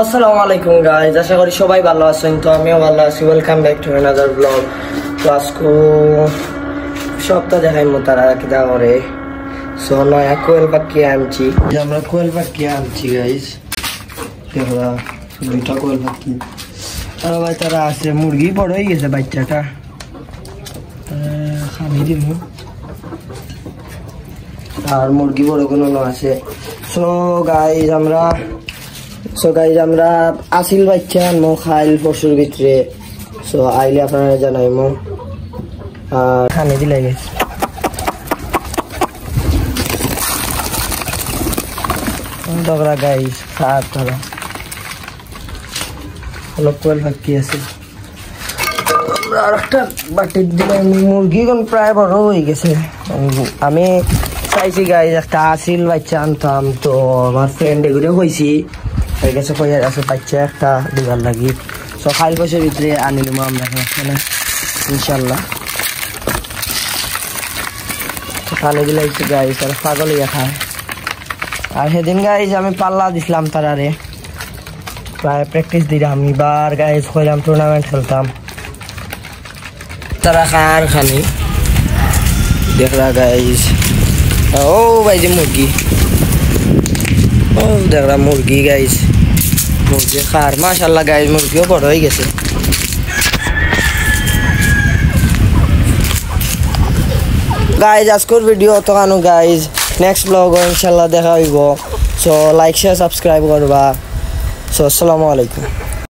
আসসালামু আলাইকুম গাইজ, আশা করি সবাই ভালো আছেন। তো আমিও ভালো আছি। Welcome back to another blog. তো আজকে সপ্তাহ দেখাইমু তারা কিনা করে। সো নয়া কোয়েল পাখি আনছি, আমরা কোয়েল পাখি আনছি গাইজ। দেখলা দুইটা কোয়েল পাখি। আর ভাই তারা আছে, মুরগি বড় হয়ে গেছে বাচ্চাটা, খাবি দিব। আর মুরগি বড় কোনো আছে। সো গাইজ আমরা আসিল বাচ্চা আনমো খাইল পশুর ভিতরে। সো আইলে আপনারা জানাইমো। আর খানে দিলে গেছে দগরা গাইজ খার তারা কোয়েল পাখি আছে। আমরা আর একটা বাটির দিলে মুরগি প্রায় বড় হয়ে গেছে। আমি চাইছি গাইজ একটা আসিল বাচ্চা আনতাম, তো আমার ফ্রেন্ড এগুলো কইছি হয়ে গেছে, কয়ে আছে বাচ্চা একটা দিবার লাগি। সো খাইল বছর ভিতরে আনি নিবো আমরা এখানে ইনশাল্লাহ। খানে দিলে একটু গাইজ তারা পাগল ইয়া খায়। আর সেদিন গাইজ আমি পাল্লা দিছিলাম তারারে, প্রায় প্র্যাকটিস দিলাম। এবার গাইজ কইলাম টুর্নামেন্ট খেলতাম, তারা খার খানি দেখলা গাইজ। ও ভাই যে মুরগি, ও দেখলা মুরগি গাইজ, মুরগি খার মাশাআল্লাহ গাইজ, মুরগিও বড় হয়ে গেছে। গাইজ আজকের ভিডিও অতখানো গাইজ, নেক্সট ব্লগ ইনশাল্লাহ দেখা হইব। সো লাইক শেয়ার সাবস্ক্রাইব করবা। সো আসসালামু আলাইকুম।